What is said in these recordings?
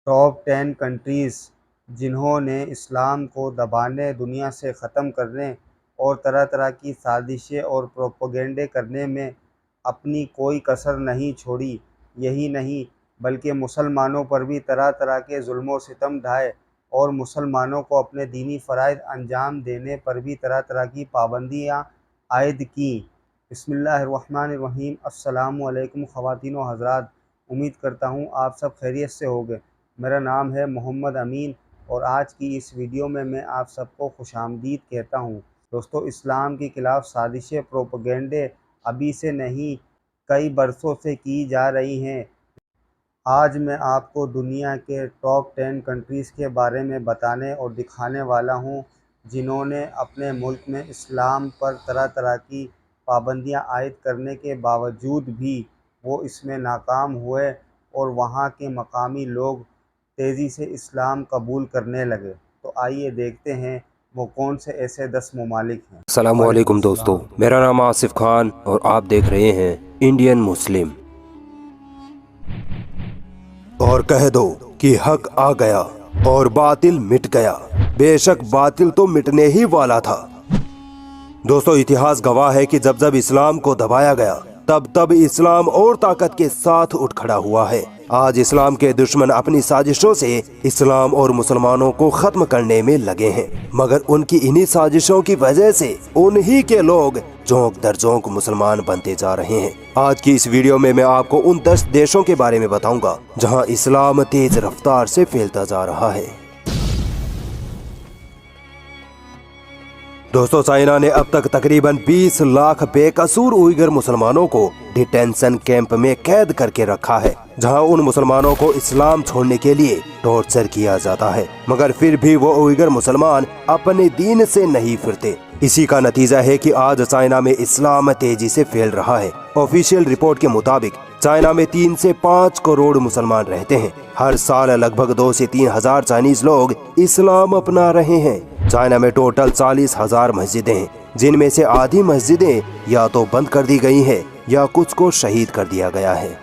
Top 10 countries जिन्होंने इस्लाम को दबाने, दुनिया से ख़त्म करने और तरह तरह की साजिशें और प्रोपेगेंडे करने में अपनी कोई कसर नहीं छोड़ी। यही नहीं बल्कि मुसलमानों पर भी तरह तरह के जुल्म व सितम ढाए और मुसलमानों को अपने दीनी फ़राइज़ अंजाम देने पर भी तरह तरह की पाबंदियाँ आयद की। बिस्मिल्लाहिर्रहमानिर्रहीम। अस्सलामु अलैकुम ख़वातीन व हज़रात, उम्मीद करता हूँ आप सब खैरियत से होंगे। मेरा नाम है मोहम्मद अमीन और आज की इस वीडियो में मैं आप सबको खुशामदीद कहता हूँ। दोस्तों, इस्लाम के ख़िलाफ़ साजिशें, प्रोपेगेंडे अभी से नहीं कई बरसों से की जा रही हैं। आज मैं आपको दुनिया के टॉप 10 कंट्रीज़ के बारे में बताने और दिखाने वाला हूँ जिन्होंने अपने मुल्क में इस्लाम पर तरह तरह की पाबंदियाँ आयद करने के बावजूद भी वो इसमें नाकाम हुए और वहाँ के मकामी लोग तेज़ी से इस्लाम कबूल करने लगे। तो आइए देखते हैं वो कौन से ऐसे 10 ममालिक हैं। अस्सलामुअलैकुम दोस्तों, मेरा नाम आसिफ खान और आप देख रहे हैं इंडियन मुस्लिम। और कह दो कि हक आ गया और बातिल मिट गया। बेशक बातिल तो मिटने ही वाला था। दोस्तों, इतिहास गवाह है कि जब जब इस्लाम को दबाया गया तब तब इस्लाम और ताकत के साथ उठ खड़ा हुआ है। आज इस्लाम के दुश्मन अपनी साजिशों से इस्लाम और मुसलमानों को खत्म करने में लगे हैं, मगर उनकी इन्हीं साजिशों की वजह से उन्हीं के लोग जोंक दर जोंक मुसलमान बनते जा रहे हैं। आज की इस वीडियो में मैं आपको उन 10 देशों के बारे में बताऊंगा जहां इस्लाम तेज रफ्तार से फैलता जा रहा है। दोस्तों, चाइना ने अब तक तकरीबन 20 लाख बेकसूर उइगर मुसलमानों को डिटेंशन कैंप में कैद करके रखा है, जहां उन मुसलमानों को इस्लाम छोड़ने के लिए टॉर्चर किया जाता है, मगर फिर भी वो उइगर मुसलमान अपने दीन से नहीं फिरते। इसी का नतीजा है कि आज चाइना में इस्लाम तेजी से फैल रहा है। ऑफिशियल रिपोर्ट के मुताबिक चाइना में 3 से 5 करोड़ मुसलमान रहते हैं। हर साल लगभग 2 से 3 हजार चाइनीज लोग इस्लाम अपना रहे हैं। चाइना में टोटल 40,000 मस्जिदें हैं, जिनमें से आधी मस्जिदें या तो बंद कर दी गई हैं या कुछ को शहीद कर दिया गया है।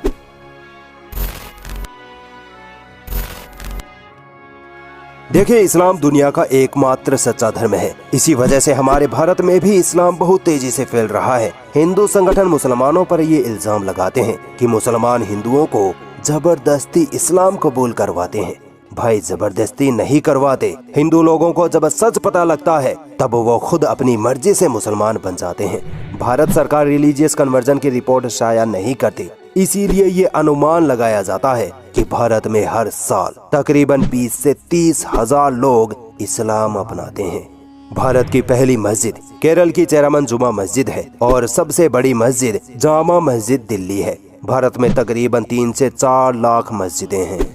देखिए, इस्लाम दुनिया का एकमात्र सच्चा धर्म है। इसी वजह से हमारे भारत में भी इस्लाम बहुत तेजी से फैल रहा है। हिंदू संगठन मुसलमानों पर ये इल्जाम लगाते हैं कि मुसलमान हिंदुओं को जबरदस्ती इस्लाम कबूल करवाते हैं। भाई, जबरदस्ती नहीं करवाते। हिंदू लोगों को जब सच पता लगता है तब वो खुद अपनी मर्जी से मुसलमान बन जाते हैं। भारत सरकार रिलीजियस कन्वर्जन की रिपोर्ट शाया नहीं करती, इसीलिए ये अनुमान लगाया जाता है कि भारत में हर साल तकरीबन 20 से 30 हजार लोग इस्लाम अपनाते हैं। भारत की पहली मस्जिद केरल की चेरामन जुमा मस्जिद है और सबसे बड़ी मस्जिद जामा मस्जिद दिल्ली है। भारत में तकरीबन 3 से 4 लाख मस्जिदें हैं।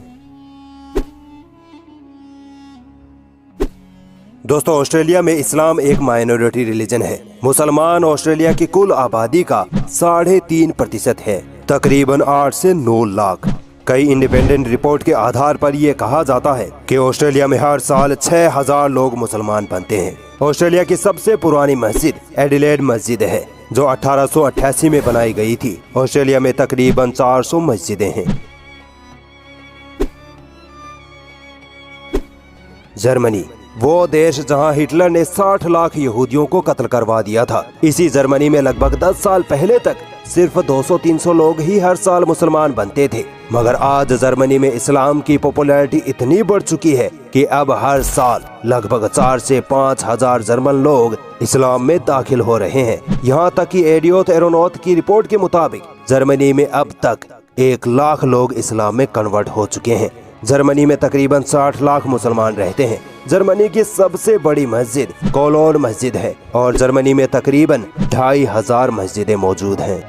दोस्तों, ऑस्ट्रेलिया में इस्लाम एक माइनॉरिटी रिलीजन है। मुसलमान ऑस्ट्रेलिया की कुल आबादी का 3.5% है, तकरीबन 8 से 9 लाख। कई इंडिपेंडेंट रिपोर्ट के आधार पर यह कहा जाता है कि ऑस्ट्रेलिया में हर साल 6,000 लोग मुसलमान बनते हैं। ऑस्ट्रेलिया की सबसे पुरानी मस्जिद एडिलेड मस्जिद है, जो 1888 में बनाई गई थी। ऑस्ट्रेलिया में तकरीबन 400 मस्जिदें हैं। जर्मनी, वो देश जहां हिटलर ने 60 लाख यहूदियों को कत्ल करवा दिया था। इसी जर्मनी में लगभग 10 साल पहले तक सिर्फ 200-300 लोग ही हर साल मुसलमान बनते थे, मगर आज जर्मनी में इस्लाम की पॉपुलैरिटी इतनी बढ़ चुकी है कि अब हर साल लगभग 4 से 5 हजार जर्मन लोग इस्लाम में दाखिल हो रहे हैं। यहाँ तक कि एडियोथ एरोनॉथ की रिपोर्ट के मुताबिक जर्मनी में अब तक 1 लाख लोग इस्लाम में कन्वर्ट हो चुके हैं। जर्मनी में तकरीबन 60 लाख मुसलमान रहते हैं। जर्मनी की सबसे बड़ी मस्जिद कोलोन मस्जिद है और जर्मनी में तकरीबन 2,500 मस्जिदें मौजूद हैं।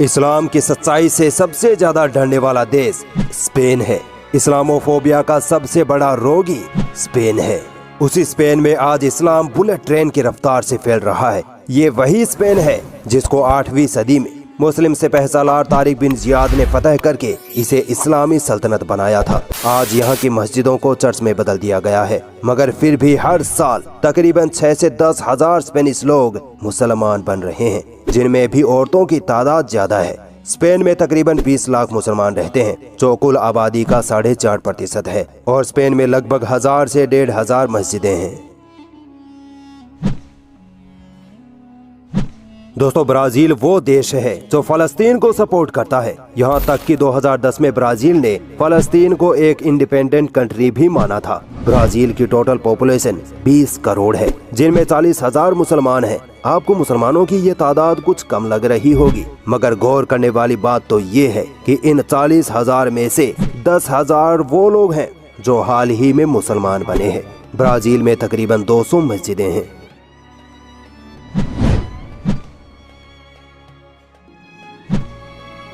इस्लाम की सच्चाई से सबसे ज्यादा डरने वाला देश स्पेन है। इस्लामोफोबिया का सबसे बड़ा रोगी स्पेन है। उसी स्पेन में आज इस्लाम बुलेट ट्रेन की रफ्तार से फैल रहा है। ये वही स्पेन है जिसको 8वीं सदी में मुस्लिम सिपह सालार तारिक बिन जियाद ने फतह करके इसे इस्लामी सल्तनत बनाया था। आज यहाँ की मस्जिदों को चर्च में बदल दिया गया है, मगर फिर भी हर साल तकरीबन 6 से 10 हजार स्पेनिश लोग मुसलमान बन रहे हैं, जिनमें भी औरतों की तादाद ज्यादा है। स्पेन में तकरीबन 20 लाख मुसलमान रहते हैं, जो कुल आबादी का 4.5% है, और स्पेन में लगभग 1000 से 1500 मस्जिदें हैं। दोस्तों, ब्राजील वो देश है जो फलस्तीन को सपोर्ट करता है। यहाँ तक कि 2010 में ब्राजील ने फलस्तीन को एक इंडिपेंडेंट कंट्री भी माना था। ब्राजील की टोटल पॉपुलेशन 20 करोड़ है, जिनमें 40,000 मुसलमान हैं। आपको मुसलमानों की ये तादाद कुछ कम लग रही होगी, मगर गौर करने वाली बात तो ये है कि इन 40,000 में से 10,000 वो लोग हैं जो हाल ही में मुसलमान बने हैं। ब्राजील में तकरीबन 200 मस्जिदें हैं।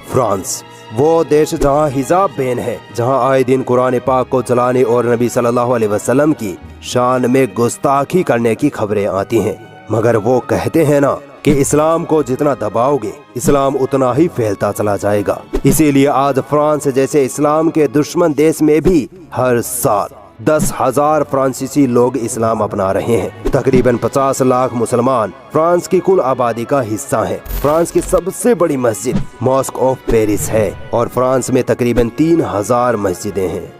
फ्रांस वो देश जहाँ हिजाब बैन है, जहाँ आए दिन कुरान पाक को जलाने और नबी सल्लल्लाहु अलैहि वसल्लम की शान में गुस्ताखी करने की खबरें आती हैं। मगर वो कहते हैं ना कि इस्लाम को जितना दबाओगे, इस्लाम उतना ही फैलता चला जाएगा। इसीलिए आज फ्रांस जैसे इस्लाम के दुश्मन देश में भी हर साल 10,000 फ्रांसीसी लोग इस्लाम अपना रहे हैं। तकरीबन 50 लाख मुसलमान फ्रांस की कुल आबादी का हिस्सा हैं। फ्रांस की सबसे बड़ी मस्जिद मॉस्क ऑफ पेरिस है और फ्रांस में तकरीबन 3,000 मस्जिदें हैं।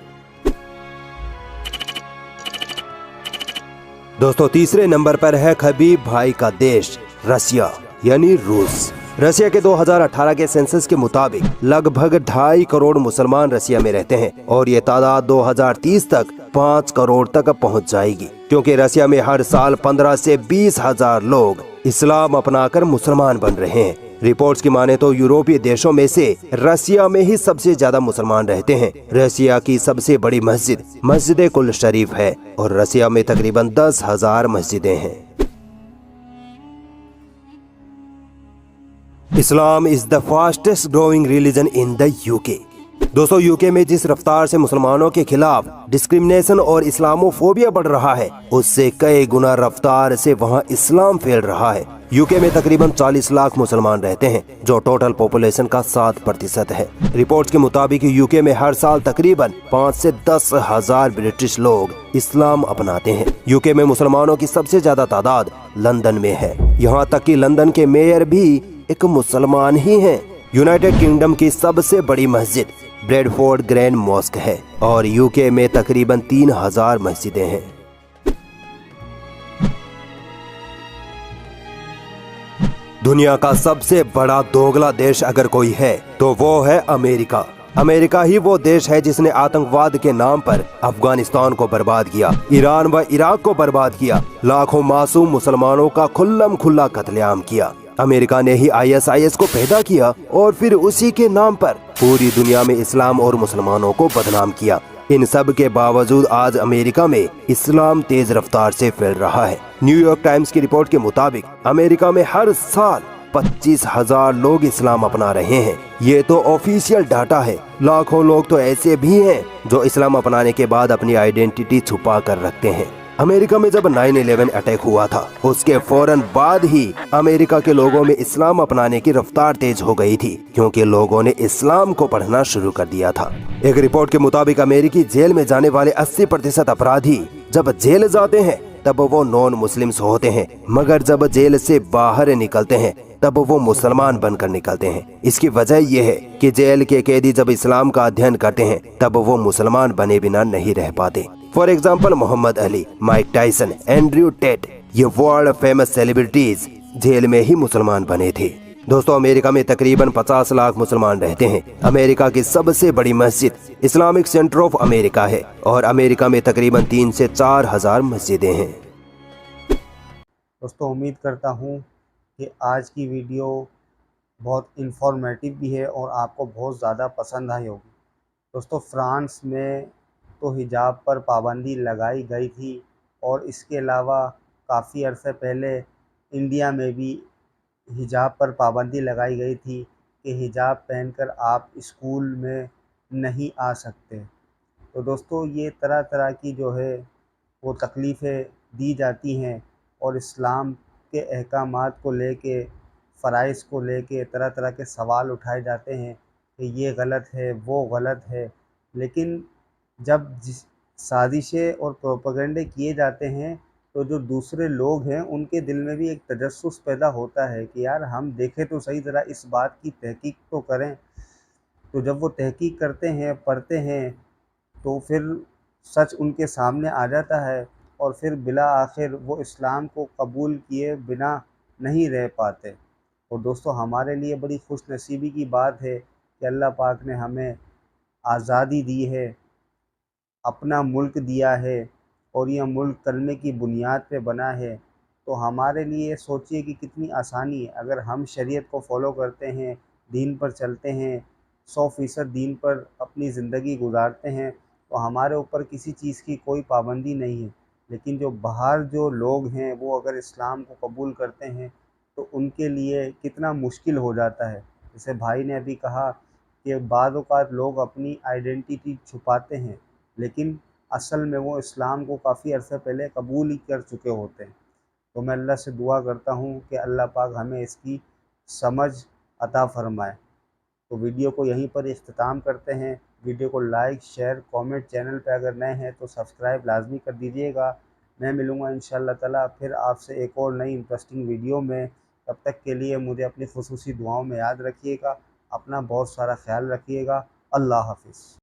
दोस्तों, तीसरे नंबर पर है खबीब भाई का देश रसिया यानी रूस। रसिया के 2018 के सेंसस के मुताबिक लगभग 2.5 करोड़ मुसलमान रसिया में रहते हैं और ये तादाद 2030 तक 5 करोड़ तक पहुंच जाएगी, क्योंकि रसिया में हर साल 15 से 20 हजार लोग इस्लाम अपनाकर मुसलमान बन रहे हैं। रिपोर्ट्स की माने तो यूरोपीय देशों में से रसिया में ही सबसे ज्यादा मुसलमान रहते हैं। रसिया की सबसे बड़ी मस्जिद मस्जिद कुल शरीफ है और रसिया में तकरीबन 10,000 मस्जिदें हैं। Islam is the fastest growing religion in the UK. दोस्तों, यूके में जिस रफ्तार से मुसलमानों के खिलाफ डिस्क्रिमिनेशन और इस्लामोफोबिया बढ़ रहा है, उससे कई गुना रफ्तार से वहाँ इस्लाम फैल रहा है। यूके में तकरीबन 40 लाख मुसलमान रहते हैं, जो टोटल पॉपुलेशन का 7% है। रिपोर्ट्स के मुताबिक यूके में हर साल तकरीबन 5 से 10 हजार ब्रिटिश लोग इस्लाम अपनाते हैं। यूके में मुसलमानों की सबसे ज्यादा तादाद लंदन में है। यहाँ तक कि लंदन के मेयर भी एक मुसलमान ही हैं। यूनाइटेड किंगडम की सबसे बड़ी मस्जिद ब्रेडफोर्ड ग्रैंड मॉस्क है और यूके में तकरीबन 3,000 मस्जिदें हैं। दुनिया का सबसे बड़ा दोगला देश अगर कोई है तो वो है अमेरिका। अमेरिका ही वो देश है जिसने आतंकवाद के नाम पर अफगानिस्तान को बर्बाद किया, ईरान व इराक को बर्बाद किया, लाखों मासूम मुसलमानों का खुल्लम खुल्ला कत्लेआम किया। अमेरिका ने ही ISIS को पैदा किया और फिर उसी के नाम पर पूरी दुनिया में इस्लाम और मुसलमानों को बदनाम किया। इन सब के बावजूद आज अमेरिका में इस्लाम तेज रफ्तार से फैल रहा है। न्यूयॉर्क टाइम्स की रिपोर्ट के मुताबिक अमेरिका में हर साल 25,000 लोग इस्लाम अपना रहे हैं। ये तो ऑफिशियल डाटा है। लाखों लोग तो ऐसे भी हैं जो इस्लाम अपनाने के बाद अपनी आइडेंटिटी छुपा कर रखते हैं। अमेरिका में जब 9/11 अटैक हुआ था, उसके फौरन बाद ही अमेरिका के लोगों में इस्लाम अपनाने की रफ्तार तेज हो गई थी, क्योंकि लोगों ने इस्लाम को पढ़ना शुरू कर दिया था। एक रिपोर्ट के मुताबिक अमेरिकी जेल में जाने वाले 80% अपराधी जब जेल जाते हैं तब वो नॉन मुस्लिम्स होते हैं, मगर जब जेल से बाहर निकलते हैं तब वो मुसलमान बनकर निकलते हैं। इसकी वजह यह है कि जेल के कैदी जब इस्लाम का अध्ययन करते हैं तब वो मुसलमान बने बिना नहीं रह पाते। For example, Muhammad Ali, Mike Tyson, Andrew Tate, ये वर्ल्ड फेमस सेलिब्रिटीज जेल में ही मुसलमान बने थे। दोस्तों, अमेरिका में तकरीबन 50 लाख मुसलमान रहते हैं। अमेरिका की सबसे बड़ी मस्जिद इस्लामिक सेंटर ऑफ अमेरिका है और अमेरिका में तकरीबन 3 से 4 हजार मस्जिदें हैं। दोस्तों, उम्मीद करता हूँ कि आज की वीडियो बहुत इन्फॉर्मेटिव भी है और आपको बहुत ज़्यादा पसंद आई होगी। दोस्तों, फ्रांस में तो हिजाब पर पाबंदी लगाई गई थी और इसके अलावा काफ़ी अरसे पहले इंडिया में भी हिजाब पर पाबंदी लगाई गई थी कि हिजाब पहनकर आप स्कूल में नहीं आ सकते। तो दोस्तों, ये तरह तरह की जो है वो तकलीफ़ें दी जाती हैं और इस्लाम के अहकामात को लेके, फ़राइज़ को लेके तरह तरह के सवाल उठाए जाते हैं कि ये गलत है, वो गलत है। लेकिन जब जिस साजिशें और प्रोपेगेंडे किए जाते हैं तो जो दूसरे लोग हैं उनके दिल में भी एक तजस्सुस पैदा होता है कि यार हम देखें तो सही, ज़रा इस बात की तहकीक तो करें। तो जब वो तहकीक करते हैं, पढ़ते हैं, तो फिर सच उनके सामने आ जाता है और फिर बिला आखिर वो इस्लाम को कबूल किए बिना नहीं रह पाते। और दोस्तों, हमारे लिए बड़ी खुशनसीबी की बात है कि अल्लाह पाक ने हमें आज़ादी दी है, अपना मुल्क दिया है और यह मुल्क कलमे की बुनियाद पे बना है। तो हमारे लिए सोचिए कि कितनी आसानी है, अगर हम शरीयत को फ़ॉलो करते हैं, दीन पर चलते हैं, 100% दीन पर अपनी ज़िंदगी गुजारते हैं, तो हमारे ऊपर किसी चीज़ की कोई पाबंदी नहीं है। लेकिन जो बाहर जो लोग हैं वो अगर इस्लाम को कबूल करते हैं तो उनके लिए कितना मुश्किल हो जाता है। जैसे भाई ने अभी कहा कि बाद औक़ात लोग अपनी आइडेंटिटी छुपाते हैं, लेकिन असल में वो इस्लाम को काफ़ी अरसे पहले कबूल ही कर चुके होते हैं। तो मैं अल्लाह से दुआ करता हूँ कि अल्लाह पाक हमें इसकी समझ अता फ़रमाए। तो वीडियो को यहीं पर इख्तिताम करते हैं। वीडियो को लाइक, शेयर, कमेंट, चैनल पे अगर नए हैं तो सब्सक्राइब लाज़मी कर दीजिएगा। मैं मिलूँगा इंशाअल्लाह ताला फिर आपसे एक और नई इंटरेस्टिंग वीडियो में। तब तक के लिए मुझे अपनी ख़ुसूसी दुआओं में याद रखिएगा। अपना बहुत सारा ख़्याल रखिएगा। अल्लाह हाफ़िज़।